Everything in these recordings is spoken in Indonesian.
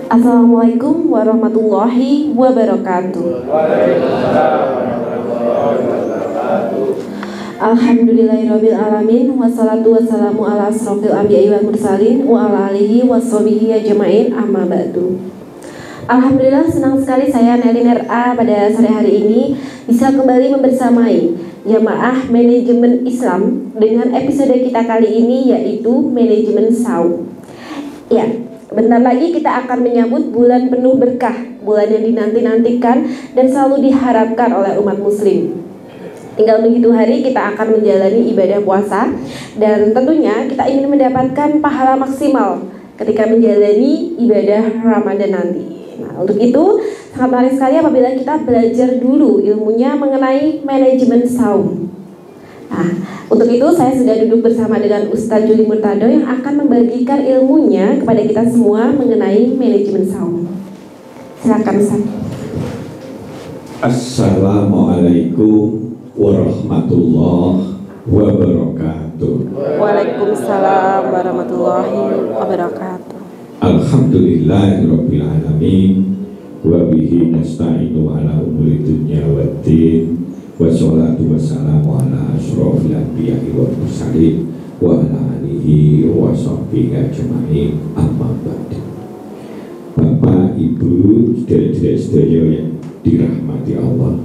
Assalamualaikum warahmatullahi wabarakatuh. Alhamdulillahirabbil alamin wassalatu wassalamu ala asrofil anbiya'i wal mursalin wa ala alihi washabihi ajmain amma ba'du. Alhamdulillah, senang sekali saya Nelly RA pada sore hari ini bisa kembali membersamai Jamaah Manajemen Islam dengan episode kita kali ini yaitu Manajemen Saum. Ya, bentar lagi kita akan menyambut bulan penuh berkah, bulan yang dinanti-nantikan dan selalu diharapkan oleh umat muslim. Tinggal menghitung hari kita akan menjalani ibadah puasa dan tentunya kita ingin mendapatkan pahala maksimal ketika menjalani ibadah Ramadan nanti. Nah, untuk itu sangat menarik sekali apabila kita belajar dulu ilmunya mengenai manajemen saum. Nah, untuk itu saya sudah duduk bersama dengan Ustadz Juli Murtado yang akan membagikan ilmunya kepada kita semua mengenai manajemen saum. Silakan Ustadz. Assalamualaikum warahmatullahi wabarakatuh. Waalaikumsalam warahmatullahi wabarakatuh. Alhamdulillahirabbil alamin wa bihi nasta'inu ala umuri dunya waddin. Wassalatu wassalamu ala asyrofil anbiya'i wal mursalin wa ala alihi wa sahbihi ajmain amma ba'du. Bapak, Ibu, saudara-saudara yang dirahmati Allah.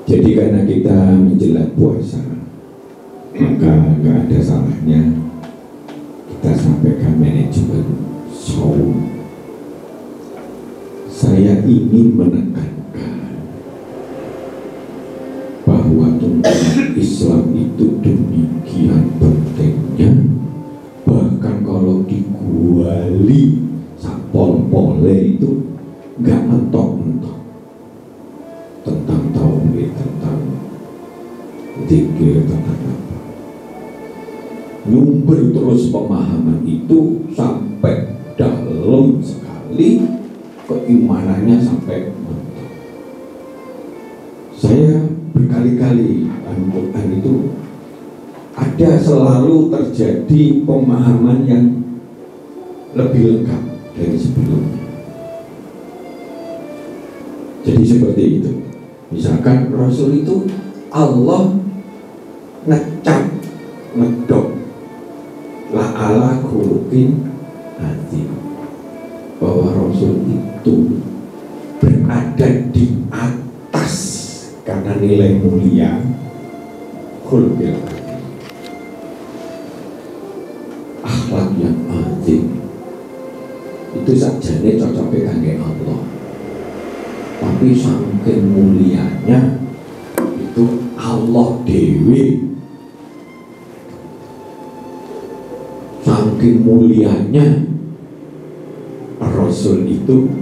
Jadi karena kita menjelang puasa, maka nggak ada salahnya kita sampaikan manajemen saum. Saya ingin menekankan bahwa tuntunan Islam itu demikian pentingnya, bahkan kalau diguali sapol-pole itu nggak mentok-mentok tentang tauhid, tentang zikir, tentang apa. Nyumber terus pemahaman itu sampai dalam sekali, keimanannya sampai mentok. Saya berkali-kali Al-Quran itu ada selalu terjadi pemahaman yang lebih lengkap dari sebelumnya. Jadi seperti itu. Misalkan Rasul itu Allah ngecap, ngedok la ala khuluqin hati, bahwa Rasul itu berada di atas karena nilai mulia khuluqil hati, akhlak yang azim. Itu sajane cocoknya kangge Allah. Tapi saking mulianya itu Allah dewi, saking mulianya Rasul itu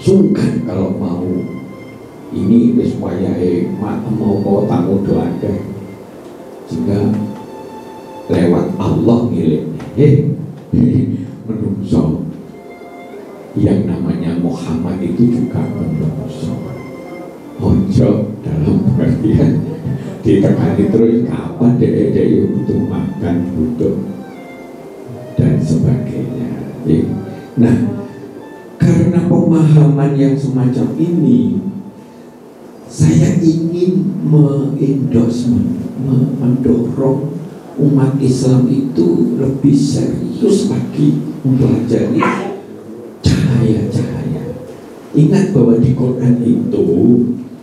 sungkan kalau mau ini supaya mau bawa tamu doakan, sehingga lewat Allah miliknya menungso yang namanya Muhammad itu juga menungso. Ojo dalam pengertian ditekani terus kapan dia butuh makan, butuh dan sebagainya. Nah, karena pemahaman yang semacam ini, saya ingin mendorong umat Islam itu lebih serius lagi mempelajari cahaya-cahaya. Ingat bahwa di Quran itu,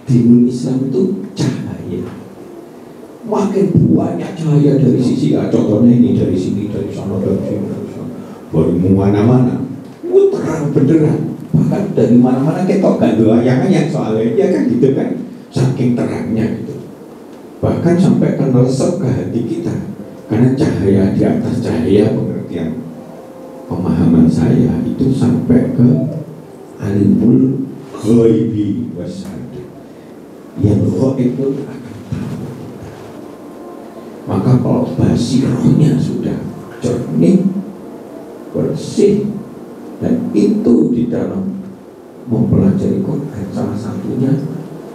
dinul Islam itu cahaya. Makin banyak cahaya dari sisi, contohnya ini dari sini, dari sana, dari sini, dari sana, baru mana-mana, terang benderang. Bahkan dari mana-mana kita gak doayangan soalnya, ya kan gitu kan, saking terangnya gitu. Bahkan sampai meresap ke hati kita, karena cahaya di atas cahaya pengertian pemahaman saya itu sampai ke alimul ghaibi wasyahada, yang ghaib pun akan tahu. Maka kalau basirahnya sudah jernih, bersih, dan itu di dalam mempelajari Quran salah satunya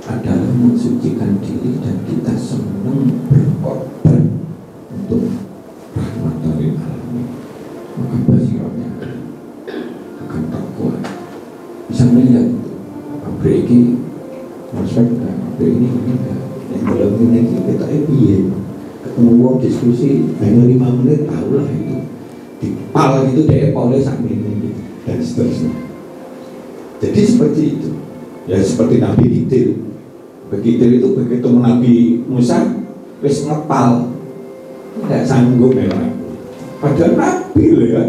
adalah mensucikan diri dan kita senang berkorban untuk rahmatan lil alamin. Maka bisa melihat pabrik ini maksudnya pabrik ini enggak yang dalam ini kita piye ketemu wong diskusi hanya 5 menit tahu lah itu dipal itu oleh sak ini dan seterusnya. Jadi seperti itu ya, seperti Nabi Khidir. Begitu itu begitu Nabi Musa wis ngepal nggak sanggup memang, padahal Nabi loh ya,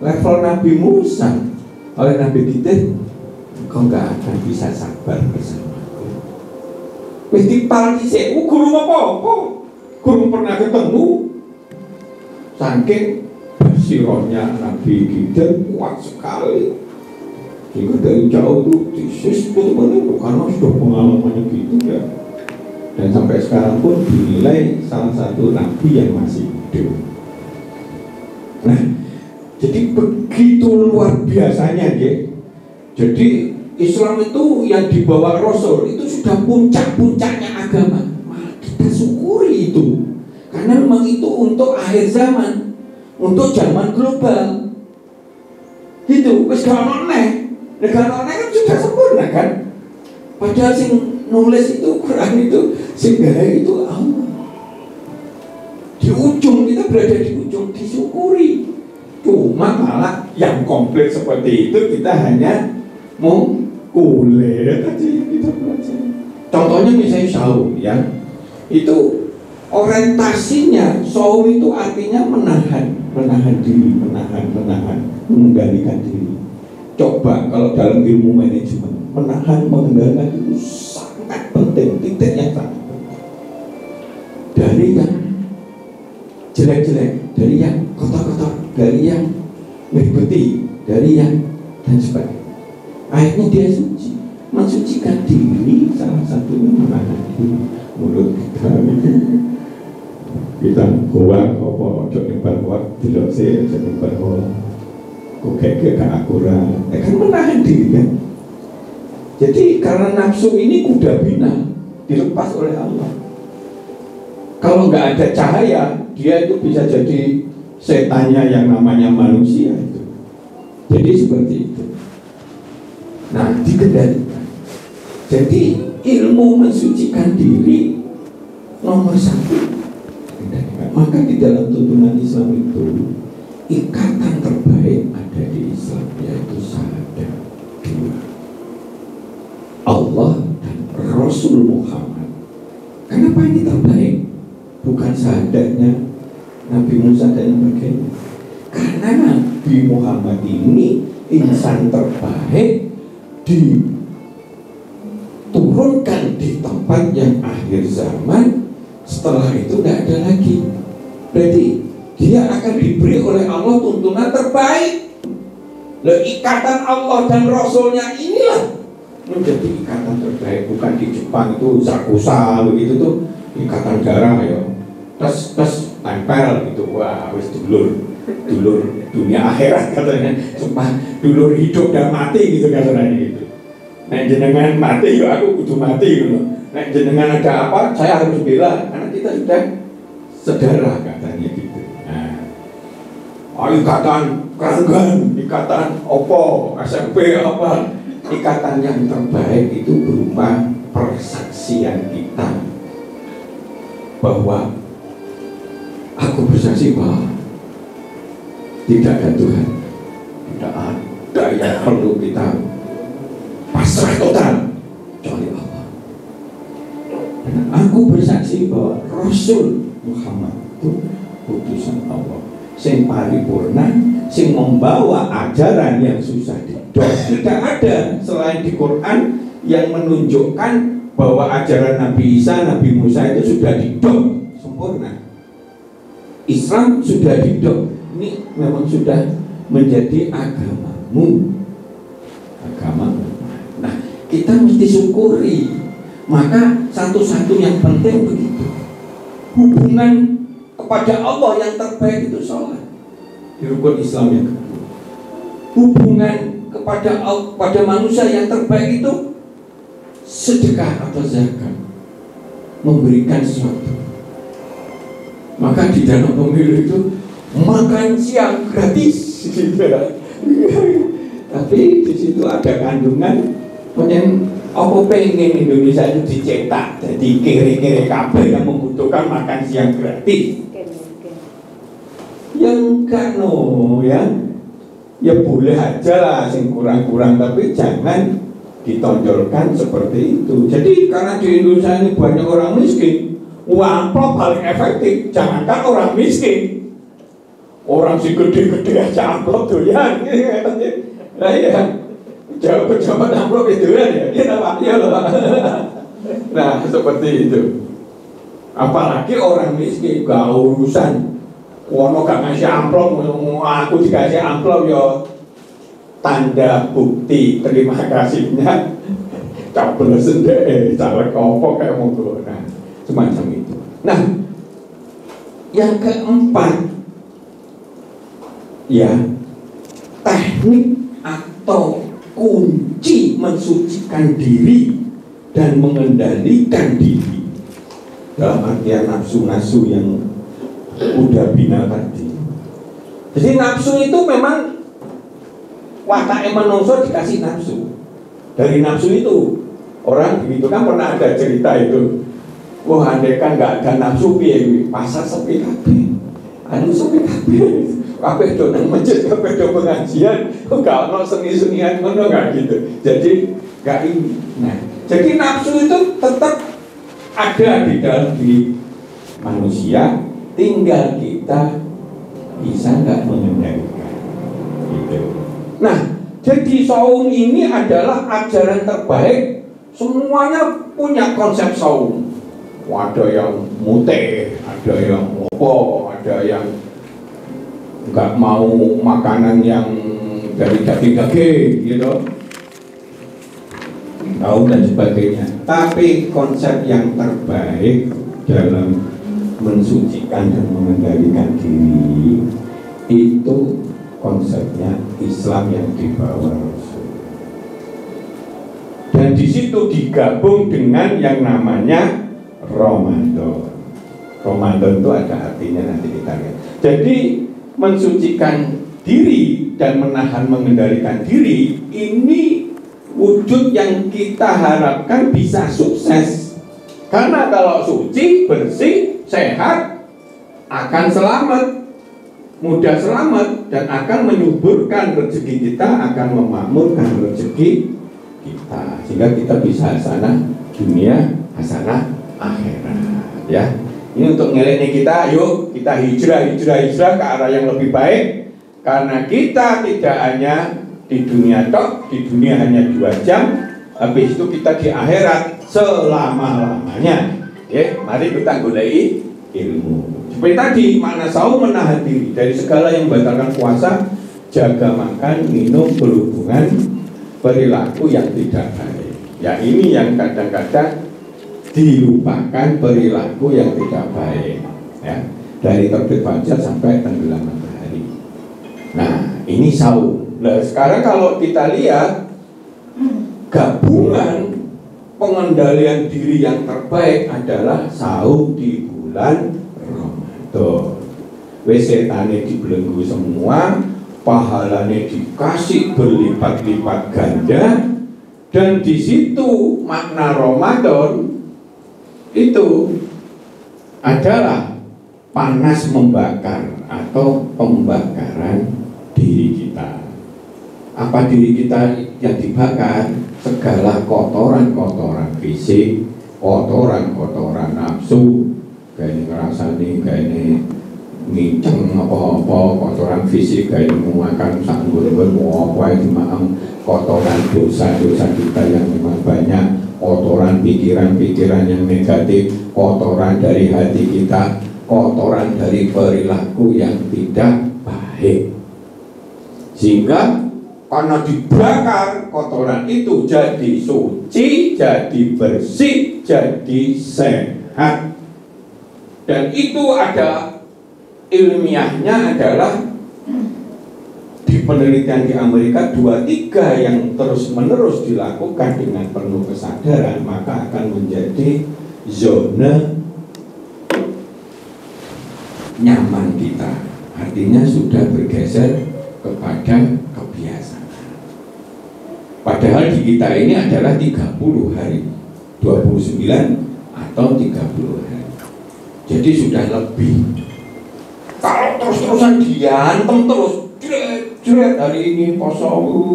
level Nabi Musa oleh Nabi Khidir, kau nggak akan bisa sabar bersamaku. Wis dipal dhisik, guru apa-apa, guru pernah ketemu, saking basirohnya Nabi Khidir kuat sekali. Sehingga dari jauh tuh disis tuh karena sudah pengalamannya gitu ya. Dan sampai sekarang pun dinilai salah satu nabi yang masih hidup. Nah, jadi begitu luar biasanya ya. Jadi Islam itu yang dibawa Rasul itu sudah puncak-puncaknya agama. Malah kita syukuri itu, karena memang itu untuk akhir zaman, untuk zaman global. Gitu, wis gak ono neh. Negara kan sudah sempurna kan. Padahal sing nulis itu Quran itu sing gawe itu Allah. Di ujung kita berada di ujung, disyukuri. Cuma malah yang komplit seperti itu kita hanya mau kuliah aja kita belajar. Contohnya misalnya saum ya. Itu orientasinya saum itu artinya menahan diri, mengendalikan diri. Coba kalau dalam ilmu manajemen, menahan, mengendalikan itu sangat penting, titik yang sangat penting. Dari yang jelek-jelek, dari yang kotor-kotor, dari yang berputih, dari yang dan sebagainya. Akhirnya dia suci, mensucikan diri, salah satunya menahan diri mulut kita kuat, apa coba kuat, tidak sih, coba kuat. Kok kayak akurat, kan menahan diri kan. Jadi karena nafsu ini kuda bina, dilepas oleh Allah. Kalau nggak ada cahaya, dia itu bisa jadi setannya yang namanya manusia itu. Jadi seperti itu. Nah, dikendalikan. Jadi ilmu mensucikan diri nomor 1. Maka di dalam tuntunan Islam itu ikatan terbaik ada di Islam, yaitu syahadat 2, Allah dan Rasul Muhammad. Kenapa ini terbaik? Bukan syahadatnya Nabi Musa dan sebagainya. Karena Nabi Muhammad ini insan terbaik, diturunkan di tempat yang akhir zaman. Setelah itu tidak ada lagi. Berarti dia akan diberi oleh Allah tuntunan terbaik. Ikatan Allah dan Rasulnya inilah menjadi ikatan terbaik. Bukan di Jepang itu sakusa begitu tuh, ikatan darah ya. Tes tempel gitu, wah wis dulur dunia akhirat katanya. Sumpah dulur hidup dan mati gitu katanya gitu. Nek jenengan mati ya aku kudu mati gitu. Nek jenengan ada apa saya harus bela, karena kita sudah saudara katanya gitu. Ikatan keranggan, ikatan opo, SMP apa, ikatan yang terbaik itu berupa persaksian kita bahwa aku bersaksi bahwa tidak ada Tuhan, tidak ada yang perlu kita pasrah total kecuali Allah. Dan aku bersaksi bahwa Rasul Muhammad itu utusan Allah, sing paripurna, sing membawa ajaran yang susah didok. Tidak ada selain di Quran yang menunjukkan bahwa ajaran Nabi Isa, Nabi Musa itu sudah didok sempurna. Islam sudah didok. Ini memang sudah menjadi agamamu. Nah, kita mesti syukuri. Maka satu-satu yang penting begitu. Hubungan kepada Allah yang terbaik itu sholat di rukun Islam yang kedua. Hubungan kepada manusia yang terbaik itu sedekah atau zakat, memberikan sesuatu. Maka di dalam pemilu itu makan siang gratis. Tapi tapi di situ ada kandungan apa pengen Indonesia itu dicetak jadi kere-kere kabeh yang membutuhkan makan siang gratis. Yang enggak ya boleh aja lah sing kurang-kurang, tapi jangan ditonjolkan seperti itu. Jadi karena di Indonesia ini banyak orang miskin, amplop paling efektif. Jangankan orang miskin, orang si gede-gede aja amplop doyan. Nah ya, pejabat amplop itu ya, ya loh. Nah seperti itu. Apalagi orang miskin gak urusan. Wono gak ngasih amplop, aku dikasih amplop yo tanda bukti terima kasihnya cablesen deh, caleg opo kayak monggo. Nah semacam itu. Nah yang keempat ya, teknik atau kunci mensucikan diri dan mengendalikan diri dalam artian nafsu-nafsu yang udah bina tadi. Jadi nafsu itu memang watak manungsa dikasih nafsu. Dari nafsu itu orang begitu kan pernah ada cerita itu. Wah, andai kan nggak ada nafsu piye pasar sepi kabeh. Anu sepi kabeh. Kabeh do nang masjid, kabeh do pengajian, gak ono seni-senian ngono gak gitu. Jadi gak ini. Nah, jadi nafsu itu tetap ada di dalam diri manusia, tinggal kita bisa nggak mengendalikan. Gitu. Nah, jadi saum ini adalah ajaran terbaik. Semuanya punya konsep saum. Ada yang mute, ada yang opo, ada yang nggak mau makanan yang dari daging-daging, gitu, tahu dan sebagainya. Tapi konsep yang terbaik dalam mensucikan dan mengendalikan diri itu konsepnya Islam yang dibawa Rasul. Dan di situ digabung dengan yang namanya Ramadan. Ramadan itu ada artinya, nanti kita lihat. Jadi mensucikan diri dan menahan mengendalikan diri ini wujud yang kita harapkan bisa sukses. Karena kalau suci, bersih, sehat, akan selamat, mudah selamat, dan akan menyuburkan rezeki kita, akan memakmurkan rezeki kita, sehingga kita bisa hasanah dunia, hasanah akhirat. Ya, ini untuk ngelaknya kita. Yuk kita hijrah ke arah yang lebih baik. Karena kita tidak hanya di dunia tok, di dunia hanya 2 jam, habis itu kita di akhirat selama-lamanya. Ya, mari kita goleki ilmu. Seperti tadi, makna saum menahan diri dari segala yang membatalkan puasa, jaga makan, minum, berhubungan, perilaku yang tidak baik. Ya, ini yang kadang-kadang dilupakan, perilaku yang tidak baik. Ya, dari terbit fajar sampai tenggelam matahari. Nah, ini saum. Nah, sekarang kalau kita lihat gabungan pengendalian diri yang terbaik adalah saum di bulan Ramadan. Setane dibelenggu semua, pahalanya dikasih berlipat-lipat ganda, dan di situ makna Ramadan itu adalah panas membakar atau pembakaran diri kita. Apa diri kita yang dibakar? Segala kotoran-kotoran fisik, kotoran-kotoran nafsu, kayak ngerasani, kayak nginceng apa-apa, kotoran fisik, kayak makan sanggur-sanggur, apa itu kotoran dosa-dosa kita yang memang banyak, kotoran pikiran-pikiran yang negatif, kotoran dari hati kita, kotoran dari perilaku yang tidak baik. Sehingga karena dibakar, kotoran itu jadi suci, jadi bersih, jadi sehat. Dan itu ada ilmiahnya, adalah di penelitian di Amerika 2-3 yang terus-menerus dilakukan dengan penuh kesadaran, maka akan menjadi zona nyaman kita. Artinya sudah bergeser kepada kebiasaan. Padahal di kita ini adalah 30 hari, 29 atau 30 hari. Jadi sudah lebih. Kalau terus-terusan diantem terus, jret hari ini poso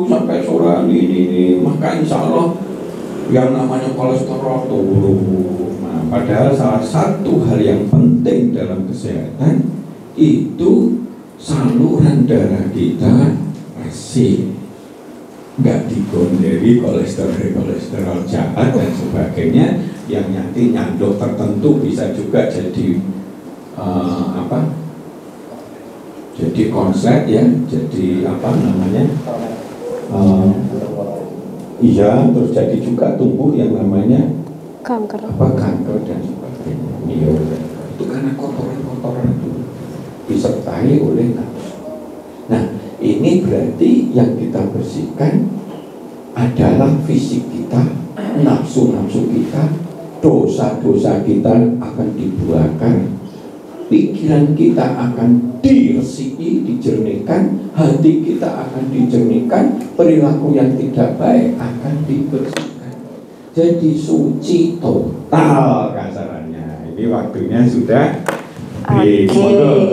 sampai sore ini, maka insya Allah yang namanya kolesterol turun. Nah, padahal salah satu hal yang penting dalam kesehatan itu saluran darah kita bersih, nggak digonderi kolesterol jahat dan sebagainya yang nanti nyanduk tertentu bisa juga jadi jadi konslet ya, jadi iya, terus jadi juga tumbuh yang namanya kanker dan sebagainya. Itu karena kotoran-kotoran itu disertai oleh nafsu. Nah, ini berarti yang kita bersihkan adalah fisik kita, nafsu-nafsu kita, dosa-dosa kita akan dibuahkan, pikiran kita akan diresiki, dijernihkan, hati kita akan dijernihkan, perilaku yang tidak baik akan dibersihkan. Jadi suci total kasarannya. Ini waktunya sudah. Oke,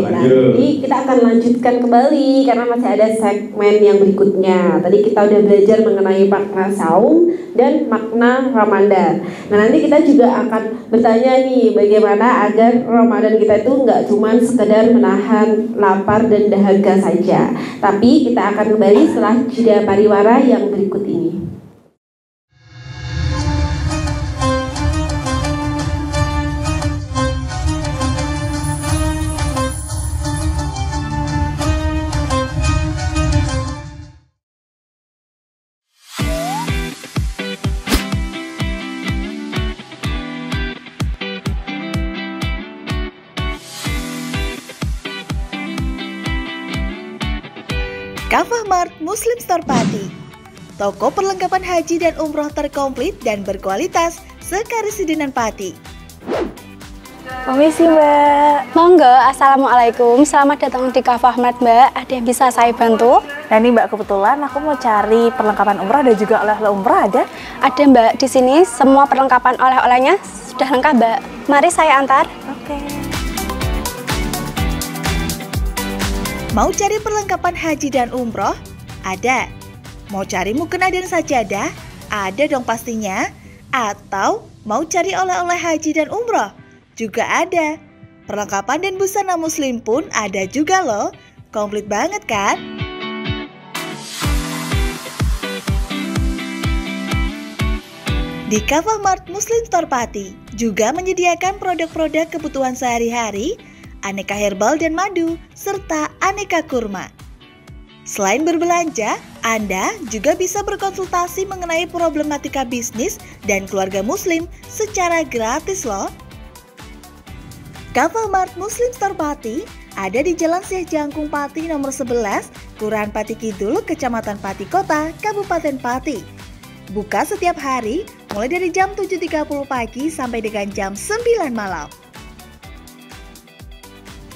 nanti kita akan lanjutkan kembali karena masih ada segmen yang berikutnya. Tadi kita udah belajar mengenai makna saum dan makna Ramadan. Nah, nanti kita juga akan bertanya nih bagaimana agar Ramadan kita itu nggak cuma sekedar menahan lapar dan dahaga saja, tapi kita akan kembali setelah jeda pariwara yang berikut ini. Kafah Mart Muslim Store Pati, toko perlengkapan haji dan umroh terkomplit dan berkualitas sekarisidenan Pati. Permisi Mbak. Monggo, Assalamualaikum. Selamat datang di Kafah Mart Mbak. Ada yang bisa saya bantu? Nah ini Mbak, kebetulan aku mau cari perlengkapan umroh dan juga oleh-oleh umroh ada? Ada Mbak, di sini semua perlengkapan oleh-olehnya sudah lengkap Mbak. Mari saya antar. Oke. Mau cari perlengkapan haji dan umroh? Ada. Mau cari mukena dan sajadah? Ada dong pastinya. Atau mau cari oleh-oleh haji dan umroh? Juga ada. Perlengkapan dan busana muslim pun ada juga loh. Komplit banget kan? Di Kafah Mart Muslim Store Pati juga menyediakan produk-produk kebutuhan sehari-hari, aneka herbal dan madu, serta aneka kurma. Selain berbelanja, Anda juga bisa berkonsultasi mengenai problematika bisnis dan keluarga muslim secara gratis loh. Kafah Mart Muslim Store Pati ada di Jalan Syekh Jangkung Pati nomor 11, Kelurahan Pati Kidul, Kecamatan Pati Kota, Kabupaten Pati. Buka setiap hari mulai dari jam 7.30 pagi sampai dengan jam 9 malam.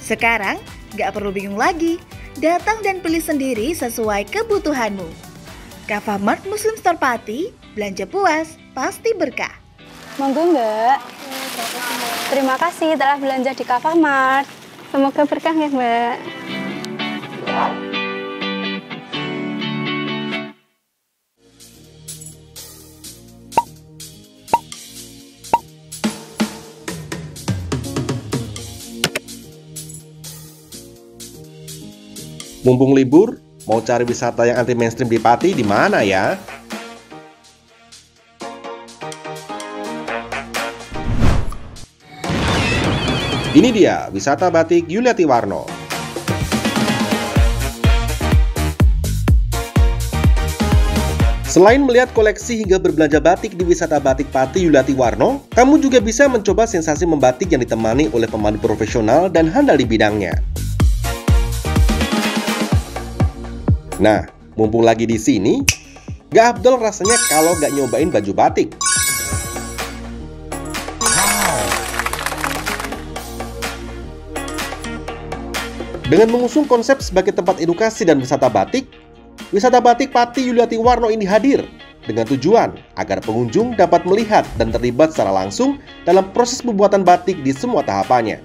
Sekarang, gak perlu bingung lagi, datang dan pilih sendiri sesuai kebutuhanmu. Kafah Mart Muslim Store Pati, belanja puas, pasti berkah. Monggo Mbak. Terima kasih telah belanja di Kafah Mart. Semoga berkah ya Mbak. Mumpung libur, mau cari wisata yang anti mainstream di Pati di mana ya? Ini dia, wisata batik Yuliati Warno. Selain melihat koleksi hingga berbelanja batik di wisata batik Pati Yuliati Warno, kamu juga bisa mencoba sensasi membatik yang ditemani oleh pemandu profesional dan handal di bidangnya. Nah, mumpung lagi di sini, gak afdol rasanya kalau gak nyobain baju batik. Dengan mengusung konsep sebagai tempat edukasi dan wisata batik Pati Yuliati Warno ini hadir dengan tujuan agar pengunjung dapat melihat dan terlibat secara langsung dalam proses pembuatan batik di semua tahapannya.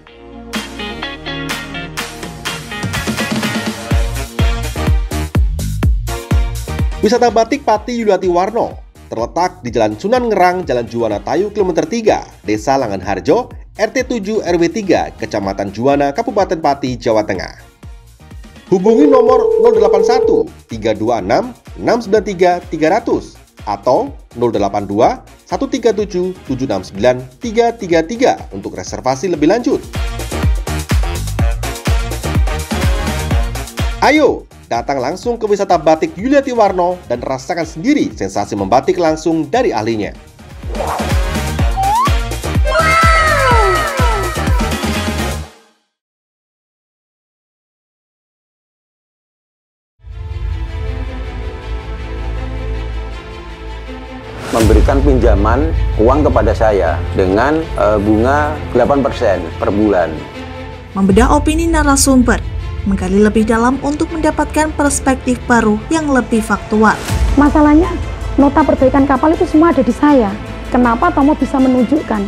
Wisata Batik Pati Yuliati Warno terletak di Jalan Sunan Ngerang, Jalan Juwana Tayu, Kilometer 3, Desa Langanharjo, RT 7 RW 3, Kecamatan Juwana, Kabupaten Pati, Jawa Tengah. Hubungi nomor 081 326 693 300 atau 082 137 769 333 untuk reservasi lebih lanjut. Ayo, datang langsung ke wisata batik Yuliati Warno dan rasakan sendiri sensasi membatik langsung dari ahlinya. Memberikan pinjaman uang kepada saya dengan bunga 8% per bulan. Membedah opini narasumber, menggali lebih dalam untuk mendapatkan perspektif baru yang lebih faktual. Masalahnya, nota perbaikan kapal itu semua ada di saya. Kenapa Tomo bisa menunjukkan?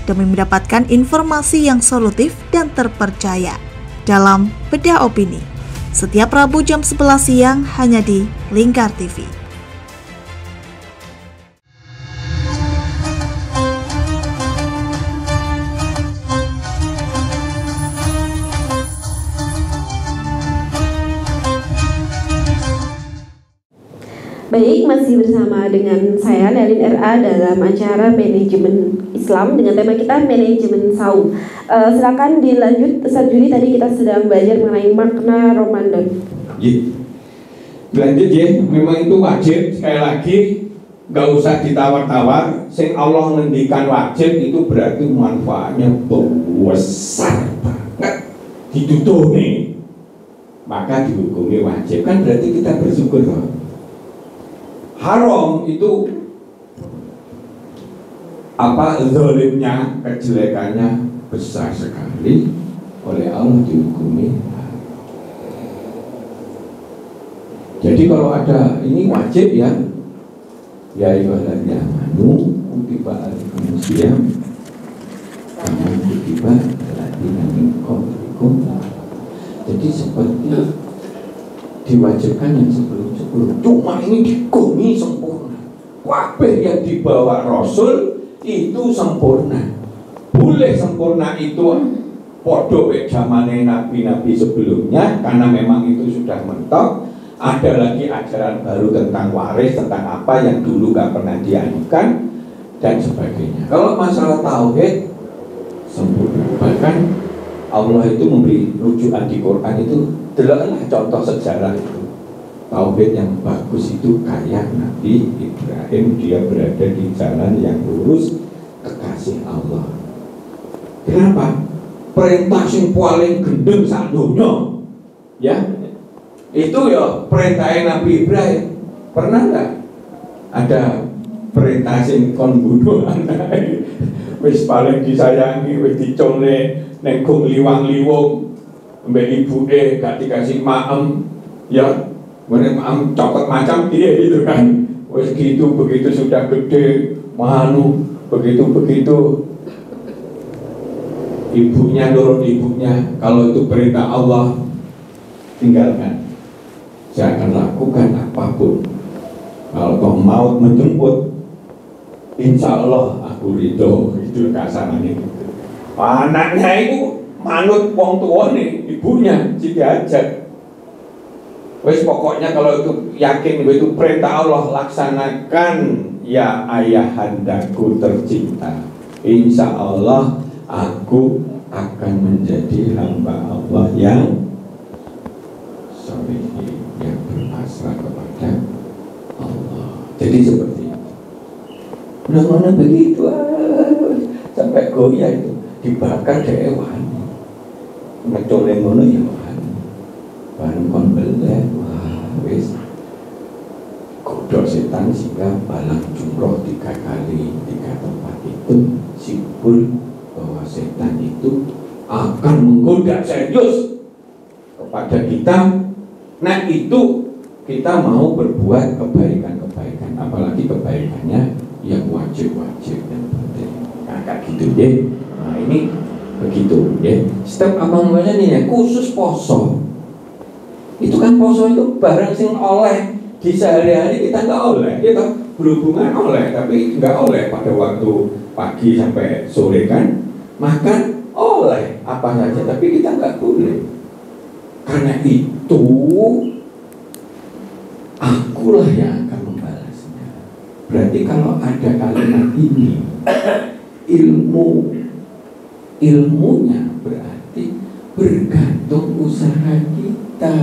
Demi mendapatkan informasi yang solutif dan terpercaya dalam Bedah Opini. Setiap Rabu jam 11 siang hanya di Lingkar TV. Baik, masih bersama dengan saya Nelin RA dalam acara Manajemen Islam dengan tema kita Manajemen Saum. Silakan dilanjut, Ustaz Juli, tadi kita sedang belajar mengenai makna Ramadan. Lanjut ya, memang itu wajib. Sekali lagi, nggak usah ditawar-tawar. Sing Allah ngendikan wajib itu berarti manfaatnya besar banget. Ditutup nih, maka dihukumi wajib. Kan berarti kita bersyukur loh. Haram itu zalimnya, kejelekannya besar sekali, oleh Allah dihukumi. Jadi kalau ada ini wajib ya ibadahnya kutiba al-muslim kama kutiba alladziina min qablikum. Jadi seperti diwajibkan yang sebelum-sebelum, cuma ini dikumi sempurna. Kabeh yang dibawa Rasul itu sempurna. Boleh sempurna itu podo zamane nabi-nabi sebelumnya, karena memang itu sudah mentok. Ada lagi ajaran baru tentang waris, tentang apa yang dulu gak pernah dianukan dan sebagainya. Kalau masalah tauhid sempurna. Bahkan Allah itu memberi rujukan di Quran itu. Deloklah contoh sejarah itu. Tauhid yang bagus itu kayak Nabi Ibrahim, dia berada di jalan yang lurus, kekasih Allah. Kenapa? Perintah sing paling gendeng sak donya. Ya. Itu ya perintah Nabi Ibrahim. Pernah enggak ada perintah sing kon bunuh anak? Wis paling disayangi, wis dicongle ning gong liwang-liwung. Mbak ibu gak dikasih maem, ya, maem cokot macam dia gitu kan. Wes gitu, begitu sudah gede, begitu ibunya nurut ibunya. Kalau itu perintah Allah, tinggalkan. Saya akan lakukan apapun. Kalau kau mau menjemput, insya Allah aku ridho. Itu kasarannya gitu. Anaknya itu manut wong tua nih, ibunya diajak. Wes pokoknya kalau itu yakin itu perintah Allah, laksanakan ya ayahandaku tercinta. Insya Allah aku akan menjadi hamba Allah yang soleh, yang berpasrah kepada Allah. Jadi seperti itu. Mana begitu sampai goyah itu dibakar dewan. Ngecole ngono ya bareng kon beleh, wis kodok setan sehingga balang jumroh 3 kali 3 tempat itu simbol bahwa setan itu akan menggoda serius kepada kita. Nah itu kita mau berbuat kebaikan-kebaikan apalagi kebaikannya yang wajib-wajib yang penting. Nah, kayak gitu deh. Nah, ini begitu ya. Setiap amal-amalnya nih ya, khusus poso. Itu kan poso itu barang sing oleh di sehari-hari kita nggak oleh, gitu. Berhubungan oleh, tapi nggak oleh pada waktu pagi sampai sore kan. Makan oleh apa saja, tapi kita nggak boleh. Karena itu akulah yang akan membalasnya. Berarti kalau ada kalimat ini, ilmunya berarti bergantung usaha kita.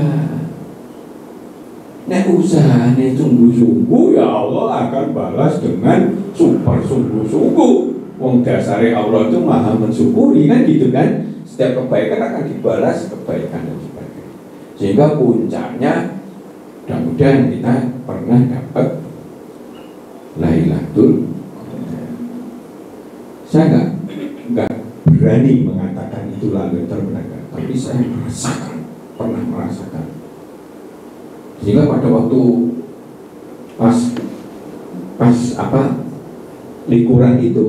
Nek usahanya sungguh-sungguh, ya Allah akan balas dengan super sungguh-sungguh. Wong dasare Allah itu maha mensyukuri kan gitu kan. Setiap kebaikan akan dibalas kebaikan dan sebagainya. Sehingga puncaknya mudah-mudahan kita pernah dapat Lailatul Qadar. Saya nggak berani mengatakan itu Lailatul Qadar, tapi saya pernah merasakan. Sehingga pada waktu pas likuran itu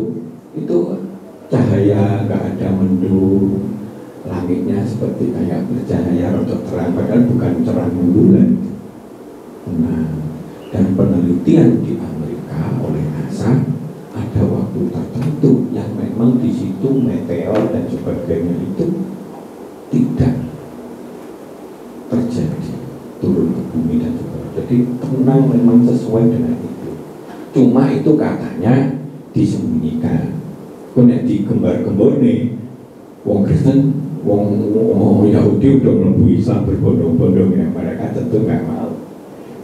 cahaya nggak ada mendung, langitnya seperti kayak bercahaya atau terang, padahal bukan cerah bulan. Nah, dan penelitian di Amerika oleh NASA ada waktu tertentu yang memang di situ meteor dan sebagainya itu tidak terjadi turun ke bumi dan sebagainya. Jadi tenang memang sesuai dengan itu. Cuma itu katanya disembunyikan. Kena digembar-gembar nih. Wong Kristen, wong Yahudi udah mlebu Islam berbondong-bondong ya, mereka tentu nggak mau.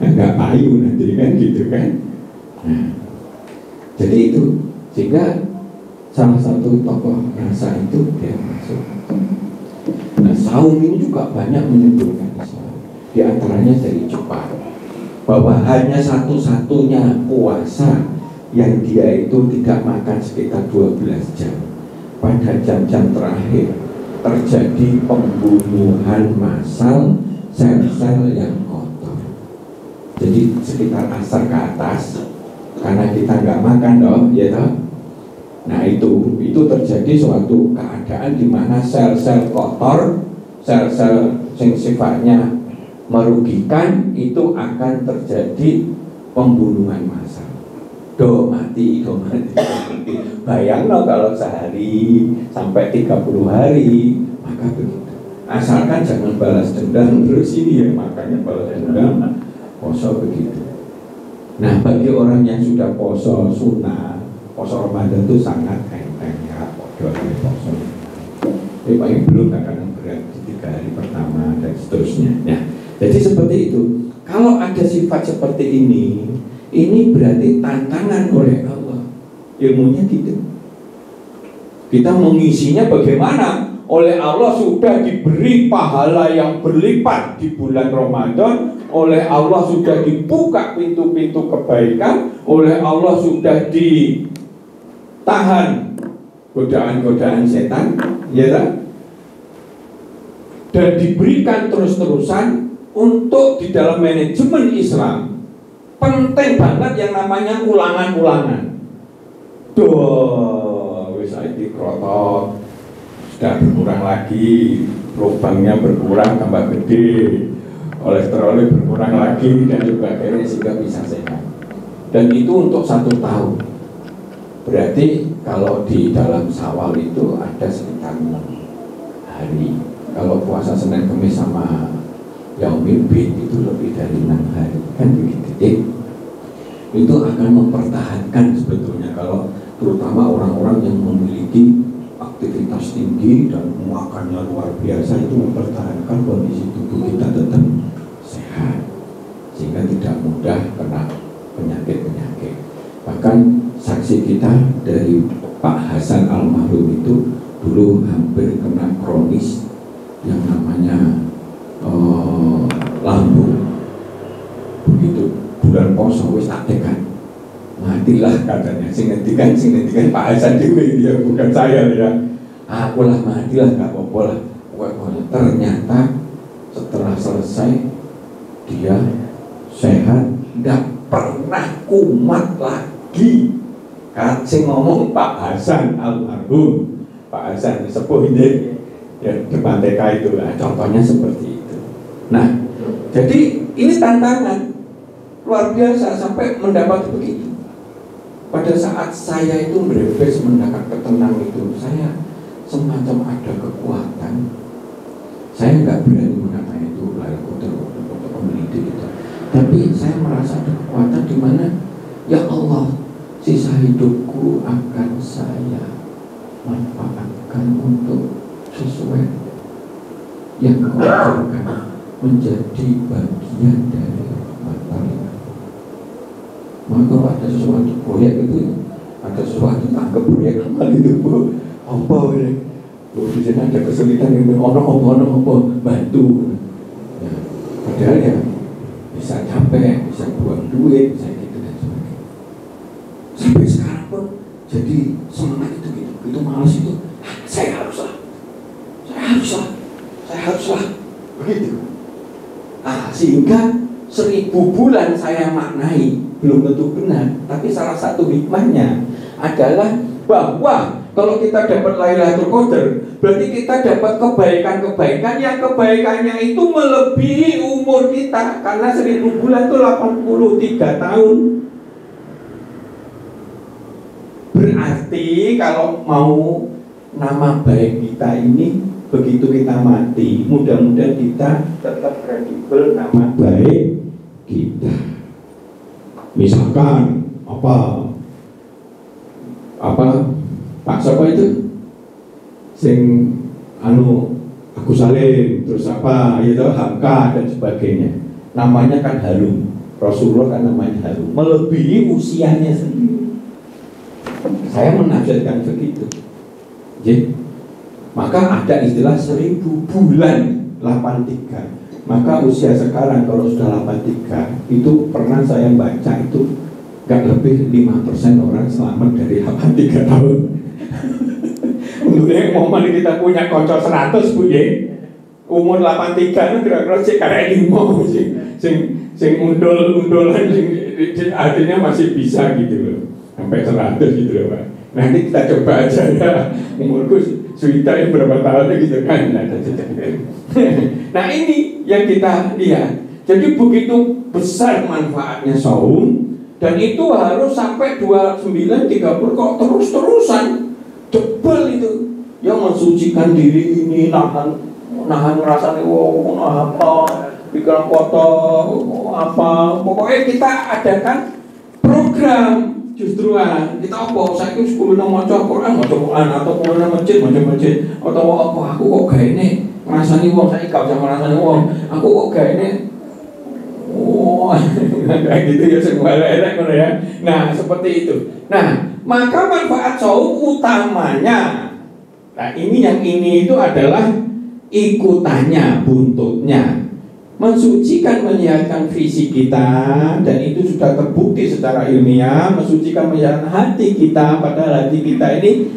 Nggak payu nanti kan gitu kan. Nah, jadi itu sehingga salah satu tokoh NASA itu dia masuk. Nah, saum ini juga banyak menyebutkan Islam. Di antaranya dari Jepang, bahwa hanya satu-satunya puasa yang dia itu tidak makan sekitar 12 jam. Pada jam-jam terakhir terjadi pembunuhan massal sel-sel yang kotor. Jadi sekitar asar ke atas, karena kita nggak makan dong, ya toh. Nah itu terjadi suatu keadaan di mana sel-sel kotor, sel-sel yang sifatnya merugikan itu akan terjadi pembunuhan massal. Do mati. Bayang loh kalau sehari sampai 30 hari, maka begitu. Asalkan jangan balas dendam terus ini ya, makanya balas dendam poso begitu. Nah bagi orang yang sudah poso sunnah, poso Ramadan itu sangat enteng ya, poso. Tapi paling belum kadang berat di 3 hari pertama dan seterusnya. Nah, jadi seperti itu. Kalau ada sifat seperti ini berarti tantangan oleh Allah. Ilmunya gitu. Kita mengisinya bagaimana? Oleh Allah sudah diberi pahala yang berlipat di bulan Ramadan. Oleh Allah sudah dibuka pintu-pintu kebaikan. Oleh Allah sudah ditahan godaan-godaan setan, ya kan? Dan diberikan terus-terusan untuk di dalam manajemen Islam. Penting banget yang namanya ulangan-ulangan. Wis saiki krotok sudah berkurang lagi, lubangnya berkurang tambah gede, kolesterolnya berkurang lagi dan juga akhirnya sehingga bisa sehat. Dan itu untuk 1 tahun. Berarti kalau di dalam Syawal itu ada sekitar 6 hari. Kalau puasa Senin Kamis sama Yaumil Bid itu lebih dari 6 hari, kan begitu ya. Itu akan mempertahankan sebetulnya, kalau terutama orang-orang yang memiliki aktivitas tinggi dan makannya luar biasa, itu mempertahankan kondisi tubuh kita tetap sehat sehingga tidak mudah kena penyakit-penyakit. Bahkan saksi kita dari Pak Hasan almarhum itu dulu hampir kena kronis yang namanya lambung. Begitu bulan poso wis tak tekan matilah katanya. Sing ngendikan Pak Hasan dewe, dia bukan saya ya. Aku lah matilah, gak apa-apa lah. Ternyata setelah selesai dia sehat, nggak pernah kumat lagi. Sing ngomong Pak Hasan almarhum, Pak Hasan sepuh ini ya, depan TK itu lah, contohnya seperti itu. Nah, jadi ini tantangan luar biasa sampai mendapat begitu. Pada saat saya itu berbes mendapat ketenang itu, saya semacam ada kekuatan. Saya nggak berani mengatakan itu lalu untuk mendidik itu. Tapi saya merasa ada kekuatan di mana, ya Allah, sisa hidupku akan saya manfaatkan untuk sesuai yang kau ajarkan, menjadi bagian dari rahmat. Maka kalau ada sesuatu proyek itu, ada sesuatu tangkap proyek amal itu, Bu, apa ini? Bu, di sini ada kesulitan ini, ono bantu. Ya, padahal ya bisa capek, bisa buang duit, bisa gitu dan sebagainya. Sampai sekarang pun jadi semangat itu gitu, itu malas itu, saya haruslah, begitu. Nah, sehingga 1000 bulan saya maknai belum tentu benar, tapi salah satu hikmahnya adalah bahwa kalau kita dapat Lailatul Qadar, berarti kita dapat kebaikan-kebaikan yang kebaikannya itu melebihi umur kita, karena 1000 bulan itu 83 tahun. Berarti kalau mau nama baik kita ini begitu kita mati, mudah-mudahan kita tetap kredibel nama baik kita. Misalkan Pak siapa itu sing aku Salim, terus itu Hamka dan sebagainya, namanya kan harum. Rasulullah kan namanya harum, melebihi usianya sendiri. Saya menafsirkan begitu. Jadi, maka ada istilah 1000 bulan 83. Maka usia sekarang kalau sudah 83, itu pernah saya baca itu gak lebih 5% orang selamat dari 83 tahun. Untungnya momen kita punya konco 100, Bu ya. Umur 83 itu kira-kira sih kayak 5 sing undul-undulan artinya masih bisa gitu loh. Sampai 100 gitu loh, Pak. Nanti kita coba aja ya, umurku Suwita ini berapa tahun gitu kan. Nah ini yang kita lihat. Jadi begitu besar manfaatnya saum, dan itu harus sampai 29-30 kok terus-terusan jebel itu. Yang mensucikan diri ini, nahan ngerasanya apa, pikiran kotor, apa. Pokoknya kita adakan program. Justru kita apa? Saya itu 10 nang maca Quran atau mau nang masjid atau apa? Aku kok gak ini ngrasani wong, saya gak usah ngrasani wong. Aku kok gak ini kayak gitu ya, semua elek ngono ya. Nah, seperti itu. Nah, maka manfaat saum utamanya. Nah, yang ini itu adalah ikutannya, buntutnya. Mensucikan, menyehatkan fisik kita, dan itu sudah terbukti secara ilmiah. Mensucikan, menyehatkan hati kita, padahal hati kita ini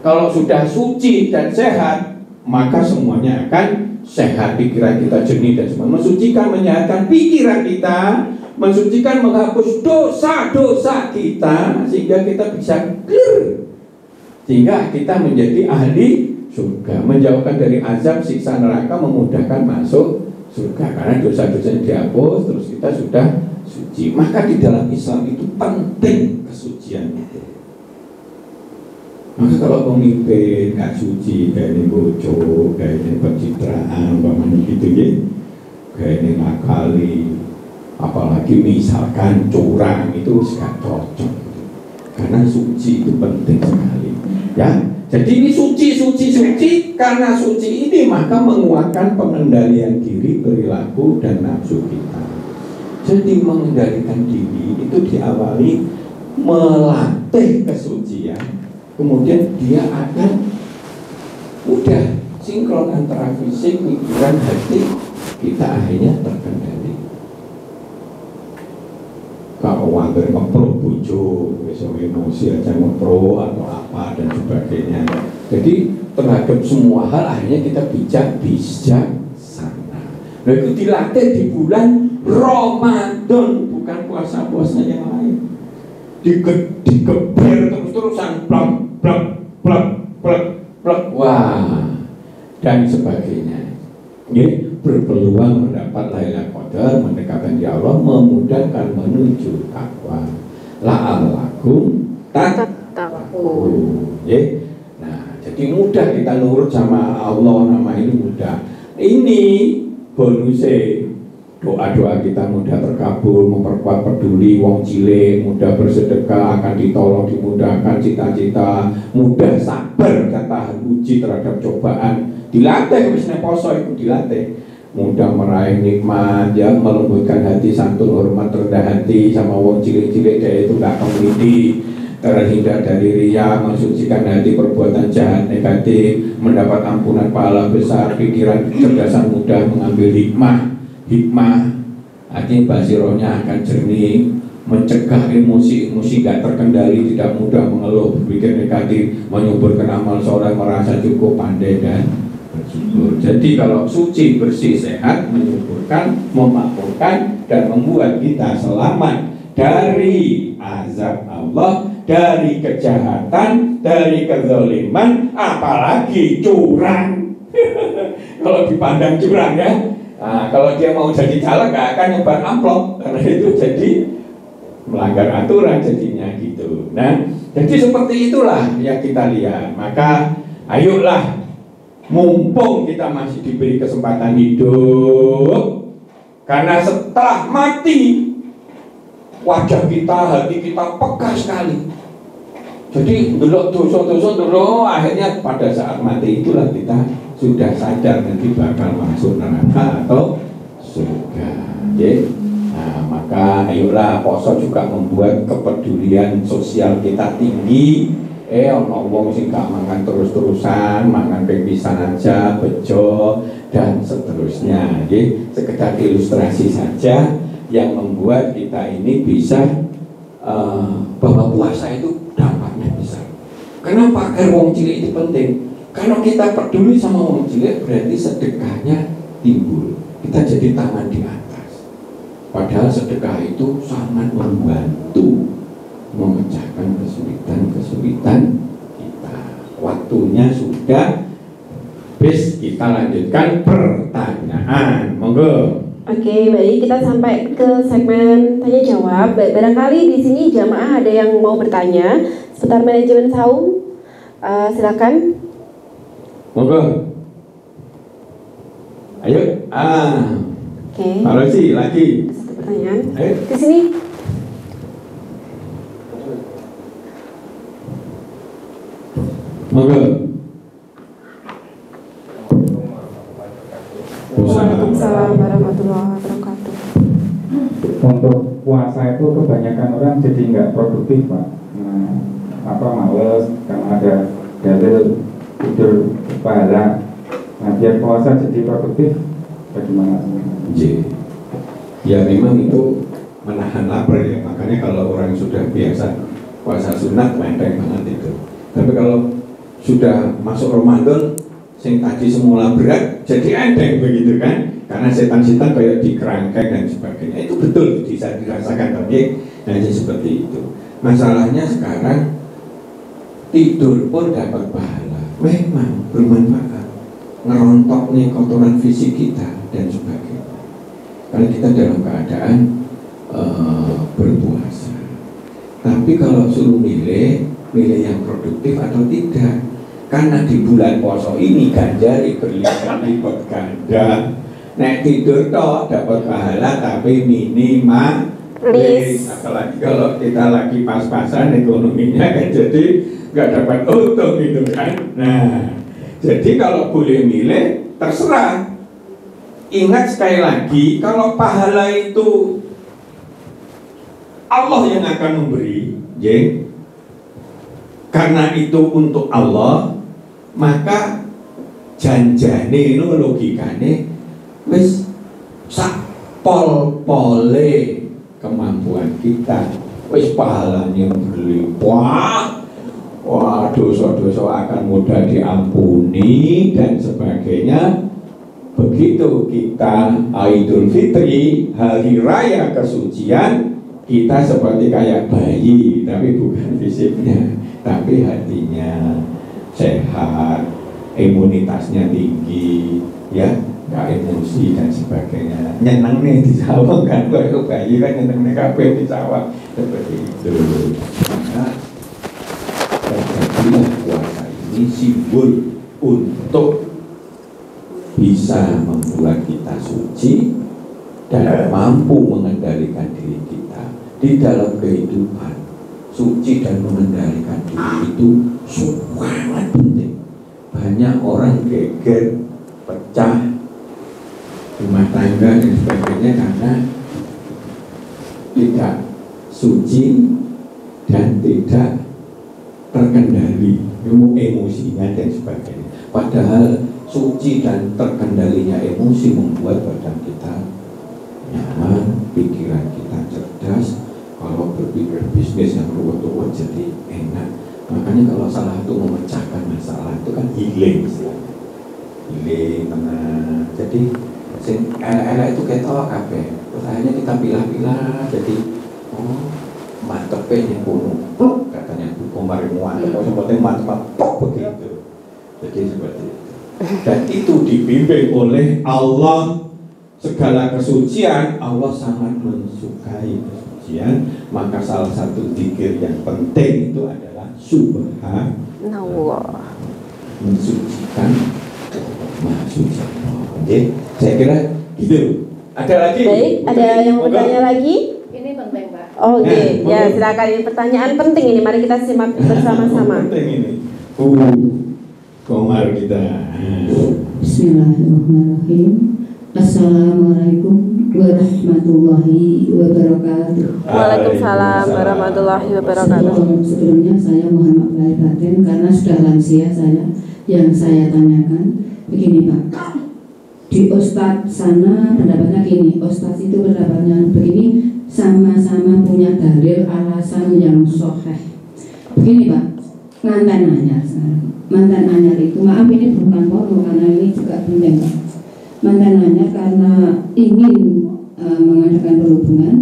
kalau sudah suci dan sehat, maka semuanya akan sehat. Pikiran kita jernih dan semua. Mensucikan, menyehatkan pikiran kita, mensucikan, menghapus dosa-dosa kita, sehingga kita bisa clear, sehingga kita menjadi ahli surga, menjauhkan dari azab siksa neraka, memudahkan masuk surga karena dosa-dosa yang dihapus, terus kita sudah suci. Maka di dalam Islam itu penting kesucian itu. Maka kalau pemimpin gak suci, kayak ini bocor, kayak ini pencitraan, umpamanya gitu ya, kayak ini ngakali, apalagi misalkan curang, itu gak cocok. Karena suci itu penting sekali, ya. Jadi ini suci, karena suci ini maka menguatkan pengendalian diri, perilaku, dan nafsu kita. Jadi mengendalikan diri itu diawali melatih kesucian, kemudian dia akan udah sinkron antara fisik, pikiran, hati, kita akhirnya terkendali. Kalau hampir ngepro bojo, besok emosi aja ngepro atau apa dan sebagainya. Jadi terhadap semua hal akhirnya kita bijaksana. Nah itu dilatih di bulan Ramadan, bukan puasa-puasa yang lain. Digeber terus-terusan, plak, plak, plak, plak, plak, wah, dan sebagainya. Ini berpeluang mendapat Lailatul Qadar, mendekatkan di Allah, memudahkan menuju takwa. La'allakum tattaqun. Nah, jadi mudah kita nurut sama Allah, nama ini mudah. Ini bonusnya, doa-doa kita mudah terkabul, memperkuat peduli wong cilik, mudah bersedekah, akan ditolong, dimudahkan cita-cita, mudah sabar dan tahan uji terhadap cobaan. Dilatih, misalnya poso itu dilatih, mudah meraih nikmat, ya, melembutkan hati, santun, hormat, rendah hati sama wong cilik-cilik, dia itu gak komedi, terhindar dari riya, mensucikan hati perbuatan jahat negatif, mendapat ampunan pahala besar, pikiran kecerdasan, mudah mengambil hikmah, hati basirohnya akan jernih, mencegah emosi gak terkendali, tidak mudah mengeluh, berpikir negatif, menyuburkan amal soleh, merasa cukup, pandai dan bersyukur. Jadi kalau suci, bersih, sehat, menyuburkan, memakmurkan, dan membuat kita selamat dari azab Allah, dari kejahatan, dari kezaliman, apalagi curang. Kalau dipandang curang ya, nah, kalau dia mau jadi caleg gak akan nyebar amplop, karena itu jadi melanggar aturan jadinya gitu. Nah, jadi seperti itulah yang kita lihat. Maka ayolah, mumpung kita masih diberi kesempatan hidup, karena setelah mati wajah kita, hati kita peka sekali. Jadi dulu dosa-dosa dulu, akhirnya pada saat mati itulah kita sudah sadar nanti bakal masuk neraka atau surga. Nah, maka ayolah, poso juga membuat kepedulian sosial kita tinggi. Ono wong sing gak mangan terus-terusan, mangan pisan aja, bejo dan seterusnya. Sekedar ilustrasi saja yang membuat kita ini bisa bahwa puasa itu dampaknya besar. Kenapa? Karena wong cilik itu penting. Kalau kita peduli sama wong cilik, berarti sedekahnya timbul. Kita jadi tangan di atas. Padahal sedekah itu sangat membantu memecahkan kesulitan kita. Waktunya sudah, bis kita lanjutkan pertanyaan. Monggo. Oke, baik, kita sampai ke segmen tanya jawab. Barangkali di sini jamaah ada yang mau bertanya seputar manajemen saum. Silakan. Monggo. Ayo. Oke. Kalau sih lagi. Satu pertanyaan. Ayo. Ke sini. Monggo. Waalaikumsalam warahmatullahi wabarakatuh. Untuk puasa itu kebanyakan orang jadi nggak produktif, Pak. Males karena ada dalil tidur pahala. Nah, biar puasa jadi produktif, bagaimana? Ya memang itu menahan lapar ya. Makanya kalau orang sudah biasa puasa sunat, enteng banget itu. Tapi kalau sudah masuk Ramadan, sing tadi semula berat jadi enteng begitu kan, karena setan-setan kayak dikerangkai dan sebagainya. Itu betul bisa dirasakan, tapi hanya seperti itu. Masalahnya sekarang tidur pun dapat pahala, memang bermanfaat, ngerontok nih kotoran fisik kita dan sebagainya. Karena kita dalam keadaan berpuasa. Tapi kalau suruh milih yang produktif atau tidak, karena di bulan puasa ini ganjari berlipat-lipat ganda. Nek tidur toh dapat pahala tapi minimalis. Apalagi kalau kita lagi pas-pasan ekonominya kan, jadi nggak dapat untung gitu kan. Nah, jadi kalau boleh milih terserah. Ingat sekali lagi, kalau pahala itu Allah yang akan memberi, karena itu untuk Allah, maka janjane itu logikane wis sak pol-pole kemampuan kita, wis pahalanya berlimpah, wah dosa-dosa akan mudah diampuni dan sebagainya. Begitu kita Idul Fitri, hari raya kesucian, kita seperti kayak bayi, tapi bukan fisiknya, tapi hatinya sehat, imunitasnya tinggi, ya, nggak emosi dan sebagainya. Nyeneng nih di sawah kan, kalau bayi kan nyeneng nih kabeh di sawah, seperti itu. Maka terjadilah puasa ini simbol untuk bisa membuat kita suci dan mampu mengendalikan diri kita di dalam kehidupan. Suci dan mengendalikan diri itu sangat penting. Banyak orang geger, pecah, rumah tangga dan sebagainya karena tidak suci dan tidak terkendali emosinya dan sebagainya. Padahal suci dan terkendalinya emosi membuat badan kita nyaman, pikiran kita cerdas. Kalau berpikir bisnis yang ruwet-ruwet jadi enak. Makanya kalau salah satu memecahkan masalah itu kan healing istilahnya. Healing, tenang. Jadi elek-elek itu ketok kabeh. Terus akhirnya kita pilah-pilah jadi mantepnya yang kuno. Katanya Bu Komar muat, seperti mantep begitu. Jadi seperti itu. Dan itu dibimbing oleh Allah. Segala kesucian Allah sangat mensukai kesucian. Maka salah satu zikir yang penting itu adalah Subhanallah, mensucikan Maha Suci. Oke, saya kira gitu. Ada lagi? Baik, ada yang bertanya lagi? Ini penting, Pak. Oke, ya silakan. Ini pertanyaan penting ini. Mari kita simak bersama-sama. Penting ini. Komar kita. Bismillahirrahmanirrahim. Assalamualaikum warahmatullahi wabarakatuh. Waalaikumsalam warahmatullahi wabarakatuh. Sebelumnya saya mohon maaf lahir batin karena sudah lansia saya. Yang saya tanyakan begini Pak, di Ustadz sana pendapatnya gini, Ustadz itu pendapatnya begini, sama-sama punya dalil alasan yang sahih. Begini Pak, mantan anyar itu, maaf ini bukan porno karena ini juga penting Pak. Mantan anyar karena ingin mengadakan perhubungan,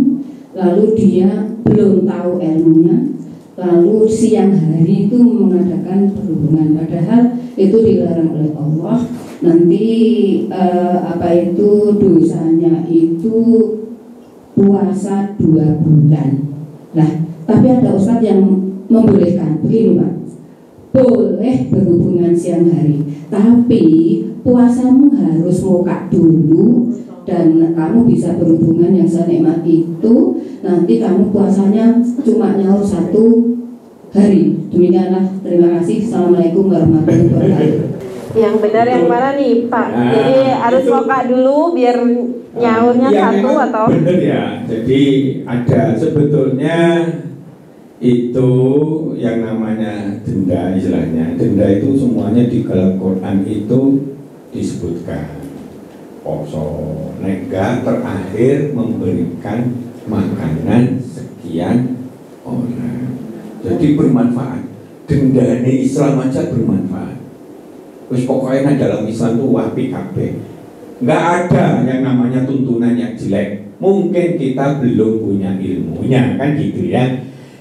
lalu dia belum tahu ilmunya, lalu siang hari itu mengadakan perhubungan, padahal itu dilarang oleh Allah. Nanti dosanya itu puasa 2 bulan. Nah, tapi ada ustadz yang membolehkan begini Pak, boleh berhubungan siang hari, tapi puasamu harus muka dulu dan kamu bisa berhubungan yang senikmat itu. Nanti kamu puasanya cuma nyaur 1 hari. Demikianlah, terima kasih. Assalamualaikum warahmatullahi wabarakatuh. Yang benar yang mana nih Pak? Jadi harus muka dulu biar nyaurnya satu atau? Benar ya. Jadi ada sebetulnya itu yang namanya denda istilahnya. Denda itu semuanya di dalam Quran itu disebutkan. Poso, nega terakhir memberikan makanan sekian orang. Jadi bermanfaat. Denda ini Islam aja bermanfaat. Terus pokoknya dalam Islam itu wapi kabeh. Nggak ada yang namanya tuntunan yang jelek. Mungkin kita belum punya ilmunya kan gitu ya.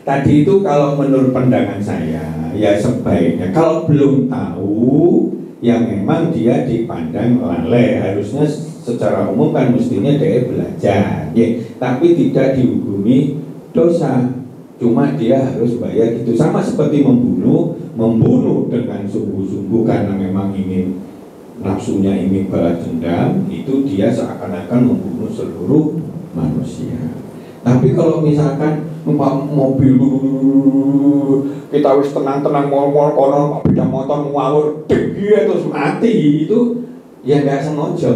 Tadi itu kalau menurut pandangan saya ya sebaiknya kalau belum tahu ya memang dia dipandang lalai. Harusnya secara umum kan mestinya dia belajar ya, tapi tidak dihukumi dosa. Cuma dia harus bayar gitu. Sama seperti membunuh dengan sungguh-sungguh karena memang ingin nafsunya ingin balas dendam, itu dia seakan-akan membunuh seluruh manusia. Tapi kalau misalkan numpak mobil kita harus tenang-tenang mall kono beda motor ngawur terus mati, itu ya nggak sengaja.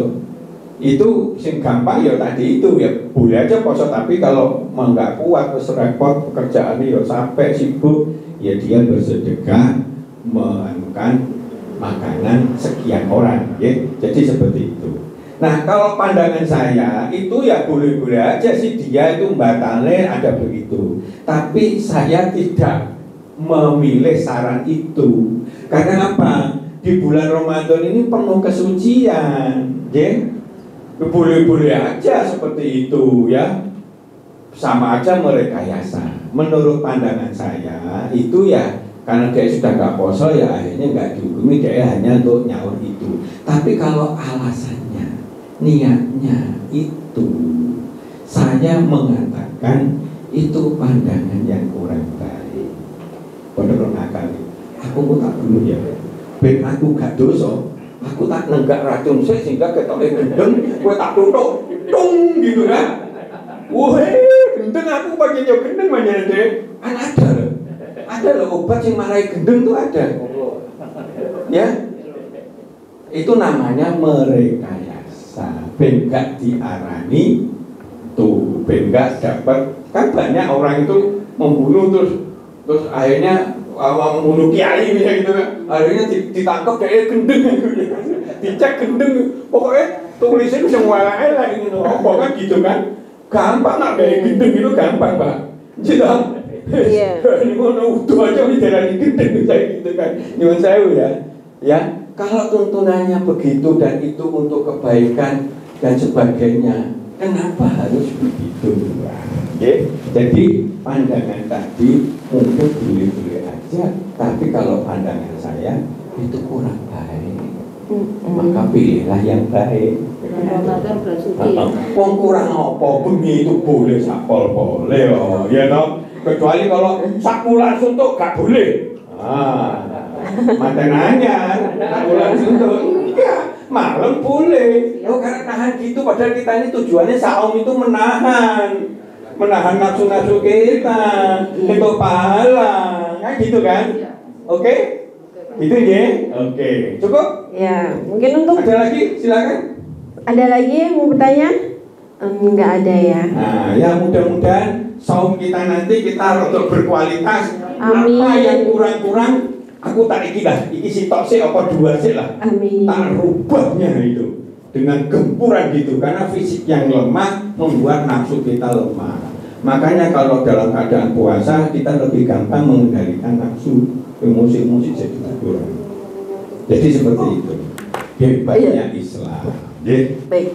Itu sing gampang ya tadi itu ya boleh aja poso, tapi kalau nggak kuat terus repot pekerjaan ya sampai sibuk ya dia bersedekah menganukan makanan sekian orang ya. Jadi seperti itu. Nah kalau pandangan saya itu ya boleh-boleh aja sih dia itu membatalkan ada begitu, tapi saya tidak memilih saran itu. Karena apa? Di bulan Ramadan ini penuh kesucian ya. Boleh-boleh aja seperti itu ya. sama aja merekayasa. Menurut pandangan saya itu ya karena dia sudah nggak poso ya akhirnya nggak dihukumi, dia hanya untuk nyaur itu. Tapi kalau alasannya, niatnya itu, saya mengatakan itu pandangan yang kurang baik. Bener nakal. Aku tak dulu ya. Ben aku gak dosa. Aku tak nenggak racun saya sehingga ketoknya gendeng, gue tak tutup, tung gitu kan. Wah, gendeng aku pakai nyob gendeng mana deh? Kan ada loh obat yang marahi gendeng tuh ada. Ya, itu namanya merekayasa. Ben gak diarani tuh, ben gak dapat. Kan banyak orang itu membunuh terus akhirnya membunuh kiai misalnya gitu kan. Akhirnya ditangkap kayak gendeng dicek gendeng. Pokoknya tulisnya bisa ngwalain lah ini loh. Pokoknya gitu kan. Gampang nggak kayak gendeng itu gampang Pak. Gitu. Iya. Ini mau utuh aja bicara gendeng kayak gitu kan. Nyuwun sewu ya. Ya, kalau tuntunannya begitu dan itu untuk kebaikan dan sebagainya, kenapa harus begitu? Okay. Jadi pandangan tadi mungkin boleh-boleh aja, tapi kalau pandangan saya itu kurang baik. Maka pilihlah yang baik. Wong kurang apa bengi itu boleh sapol boleh oh, ya toh. Kecuali kalau sakulan suntuk gak boleh. Mantan anyar, sakulan suntuk enggak, malam boleh. Oh karena nahan gitu, padahal kita ini tujuannya saum itu menahan nafsu-nafsu kita, itu pahala, kan gitu kan? Oke? Itu ya? Oke. Cukup? Ya, mungkin untuk ada lagi, silakan. Ada lagi yang mau bertanya? Enggak ada ya. Nah, ya mudah-mudahan saum kita nanti kita untuk berkualitas. Amin. Apa yang kurang-kurang, aku tak iki lah, iki sitok sih apa dua sih lah. Amin. Tak rubahnya itu dengan gempuran gitu, karena fisik yang lemah membuat nafsu kita lemah. Makanya kalau dalam keadaan puasa kita lebih gampang mengendalikan nafsu, emosi-emosi jadi berkurang. Jadi seperti itu. Hebatnya Islam. Baik.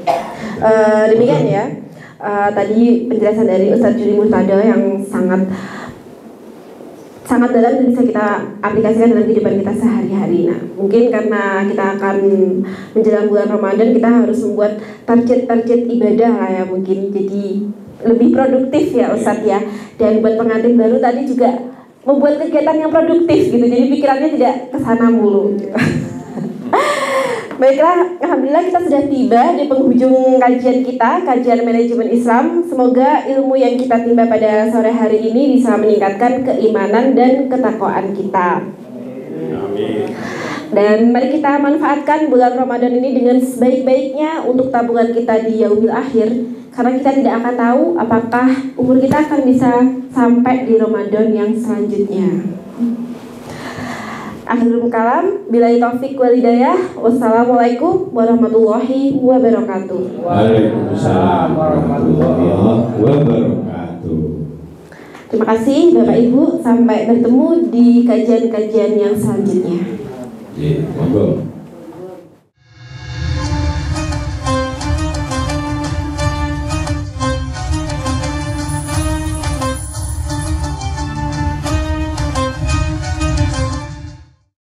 Demikian ya. Tadi penjelasan dari Ustadz Juri Murtado yang sangat dalam dan bisa kita aplikasikan dalam kehidupan kita sehari-hari. Nah, mungkin karena kita akan menjelang bulan Ramadan, kita harus membuat target ibadah lah ya, mungkin jadi lebih produktif ya Ustadz ya. Dan buat pengantin baru tadi juga membuat kegiatan yang produktif gitu, jadi pikirannya tidak kesana mulu gitu. Baiklah, alhamdulillah kita sudah tiba di penghujung kajian kita, kajian manajemen Islam. Semoga ilmu yang kita timba pada sore hari ini bisa meningkatkan keimanan dan ketakwaan kita. Amin. Dan mari kita manfaatkan bulan Ramadan ini dengan sebaik-baiknya untuk tabungan kita di yaumil akhir, karena kita tidak akan tahu apakah umur kita akan bisa sampai di Ramadan yang selanjutnya. Akhirul kalam, billahi taufik wal hidayah. Wassalamualaikum warahmatullahi wabarakatuh. Waalaikumsalam warahmatullahi wabarakatuh. Terima kasih Bapak Ibu, sampai bertemu di kajian-kajian yang selanjutnya. Monggo.